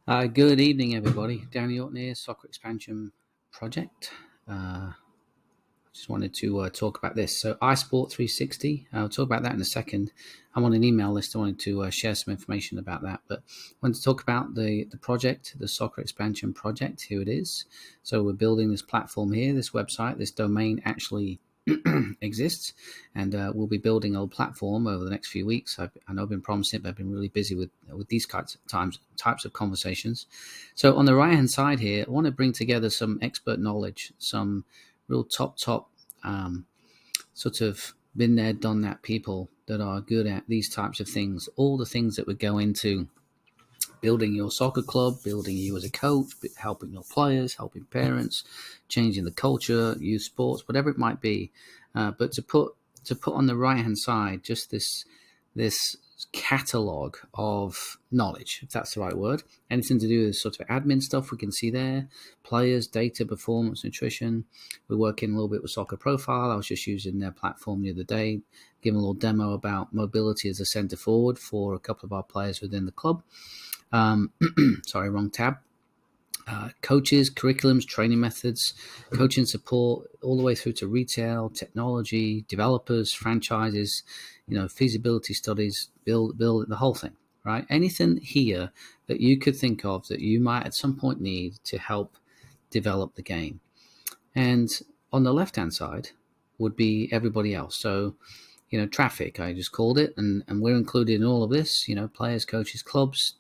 Good evening, everybody. Danny Orton here, Soccer Expansion Project. Just wanted to talk about this. So, iSport360, I'll talk about that in a second. I'm on an email list. I wanted to share some information about that. But I wanted to talk about the project, the Soccer Expansion Project. Here it is. So, we're building this platform here, this website, this domain actually exists, and we'll be building a platform over the next few weeks. I know I've been promising it, but I've been really busy with these types of conversations. So on the right hand side here, I want to bring together some expert knowledge, some real top sort of been there, done that people that are good at these types of things, all the things that would go into building your soccer club, building you as a coach, helping your players, helping parents, changing the culture, youth sports, whatever it might be. But to put on the right hand side just this catalog of knowledge, if that's the right word. Anything to do with sort of admin stuff we can see there, players, data, performance, nutrition. We're working a little bit with Soccer Profile. I was just using their platform the other day, giving a little demo about mobility as a centre forward for a couple of our players within the club. Sorry, wrong tab. Coaches, curriculums, training methods, coaching support, all the way through to retail, technology, developers, franchises, feasibility studies, build the whole thing, right? Anything here that you could think of that you might at some point need to help develop the game. And on the left-hand side would be everybody else. So, traffic, I just called it, and we're included in all of this, players, coaches, clubs,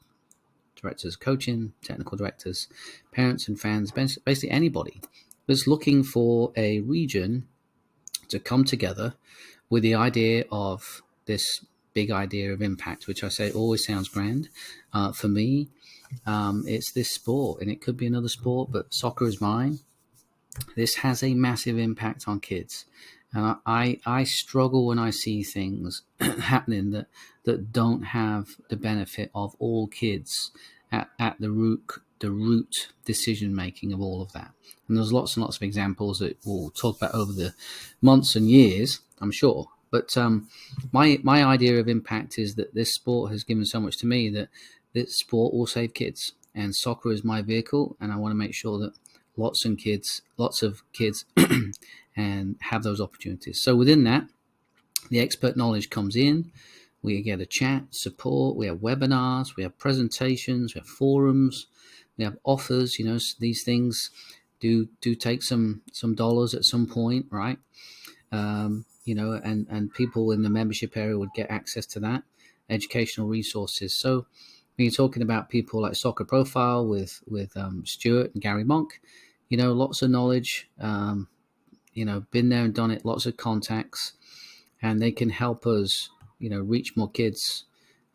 directors, coaching, technical directors, parents and fans, basically anybody that's looking for a region to come together with the idea of this big idea of impact, which I say always sounds grand. For me, it's this sport, and it could be another sport, but soccer is mine. This has a massive impact on kids. And I struggle when I see things happening that don't have the benefit of all kids at the root decision making of all of that. And there's lots and lots of examples that we'll talk about over the months and years, I'm sure. But my idea of impact is that this sport has given so much to me that this sport will save kids. And soccer is my vehicle, and I want to make sure that lots of kids and have those opportunities. So within that, the expert knowledge comes in. We get a chat, support, we have webinars, we have presentations, we have forums, we have offers. These things do take some dollars at some point, right? And people in the membership area would get access to that, educational resources. So when you're talking about people like Soccer Profile with Stuart and Gary Monk, lots of knowledge, been there and done it, lots of contacts, and they can help us, reach more kids.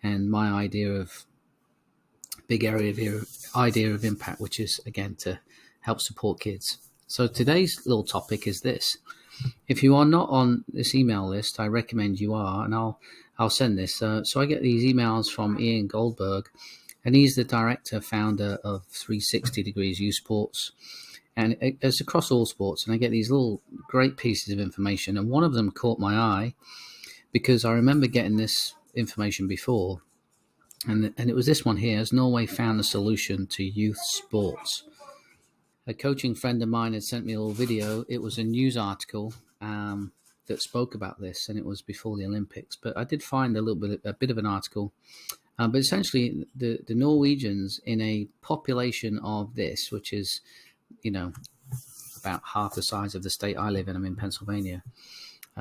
And my idea of impact, which is again to help support kids. So today's little topic is this. If you are not on this email list, I recommend you are, and I'll send this. So I get these emails from Ian Goldberg, and he's the director, founder of 360 Degrees Youth Sports. And it's across all sports, and I get these little great pieces of information. And one of them caught my eye because I remember getting this information before. And it was this one here: Has Norway found a solution to youth sports? A coaching friend of mine had sent me a little video. It was a news article that spoke about this, and it was before the Olympics. But I did find a bit of an article. But essentially, the Norwegians, in a population of this, which is about half the size of the state I live in. I'm in Pennsylvania.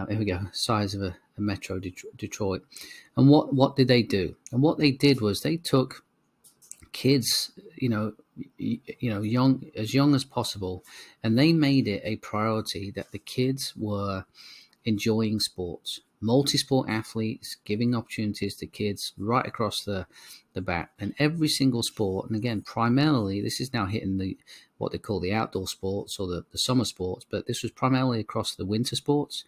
Here we go, size of a metro, Detroit. And what did they do? And what they did was they took kids, young as possible, and they made it a priority that the kids were enjoying sports, multi-sport athletes, giving opportunities to kids right across the bat, and every single sport. And again, primarily, this is now hitting what they call the outdoor sports or the summer sports, but this was primarily across the winter sports.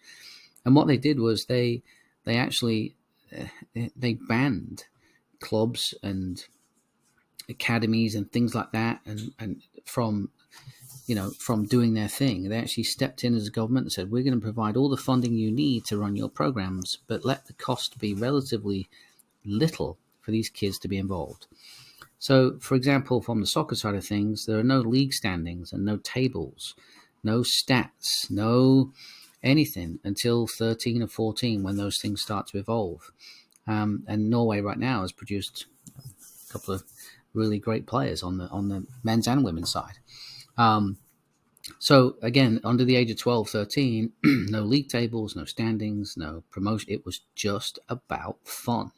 And what they did was they actually they banned clubs and academies and things like that, and from doing their thing. They actually stepped in as a government and said, we're going to provide all the funding you need to run your programs, but let the cost be relatively little for these kids to be involved. So, for example, from the soccer side of things, there are no league standings and no tables, no stats, no anything until 13 or 14 when those things start to evolve. And Norway right now has produced a couple of really great players on the men's and women's side. So again, under the age of 12, 13, no league tables, no standings, no promotion. It was just about fun.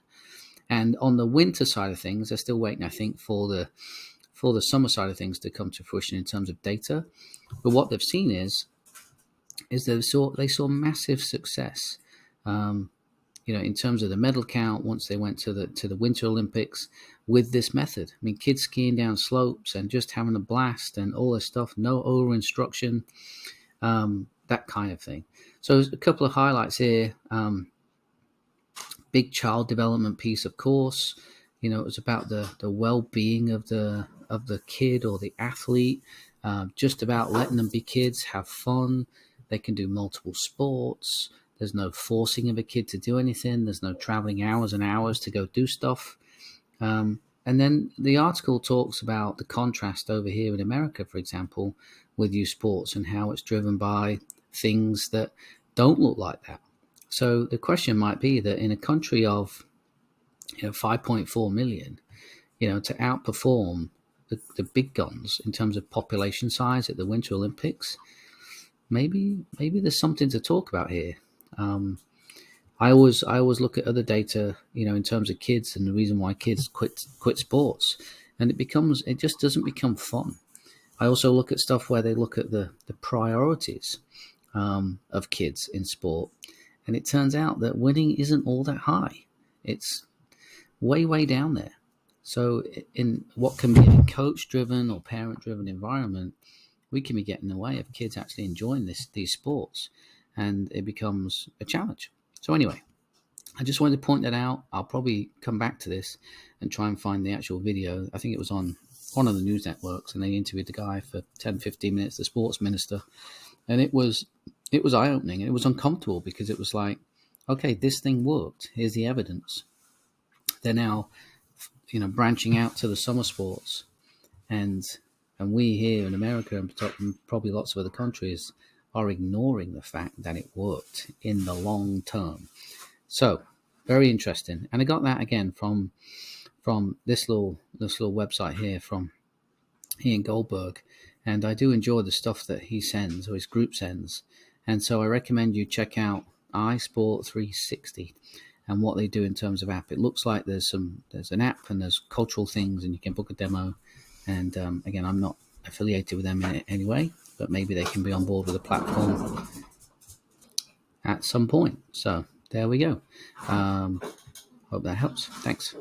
And on the winter side of things, they're still waiting, I think, for the summer side of things to come to fruition in terms of data. But what they've seen is they saw massive success. In terms of the medal count, once they went to the Winter Olympics with this method. I mean, kids skiing down slopes and just having a blast and all this stuff, no over instruction, that kind of thing. So a couple of highlights here. Big child development piece, of course. It was about the well-being of the kid or the athlete, just about letting them be kids, have fun. They can do multiple sports. There's no forcing of a kid to do anything. There's no traveling hours and hours to go do stuff. And then the article talks about the contrast over here in America, for example, with youth sports and how it's driven by things that don't look like that. So the question might be that in a country of 5.4 million, to outperform the big guns in terms of population size at the Winter Olympics, maybe there's something to talk about here. I always look at other data, in terms of kids and the reason why kids quit sports, and it just doesn't become fun. I also look at stuff where they look at the priorities of kids in sport, and it turns out that winning isn't all that high. It's way down there. So in what can be a coach-driven or parent-driven environment, we can be getting in the way of kids actually enjoying these sports, and it becomes a challenge. So anyway, I just wanted to point that out. I'll probably come back to this and try and find the actual video. I think it was on one of the news networks, and they interviewed the guy for 10, 15 minutes, the sports minister. And it was eye-opening. It was uncomfortable because it was like, okay, this thing worked. Here's the evidence. They're now, branching out to the summer sports. And we here in America and probably lots of other countries are ignoring the fact that it worked in the long term. So very interesting. And I got that again from this little website here from Ian Goldberg. And I do enjoy the stuff that he sends or his group sends. And so I recommend you check out iSport360 and what they do in terms of app. It looks like there's an app and there's cultural things and you can book a demo. And again, I'm not affiliated with them in any way, but maybe they can be on board with the platform at some point. So there we go. Hope that helps. Thanks.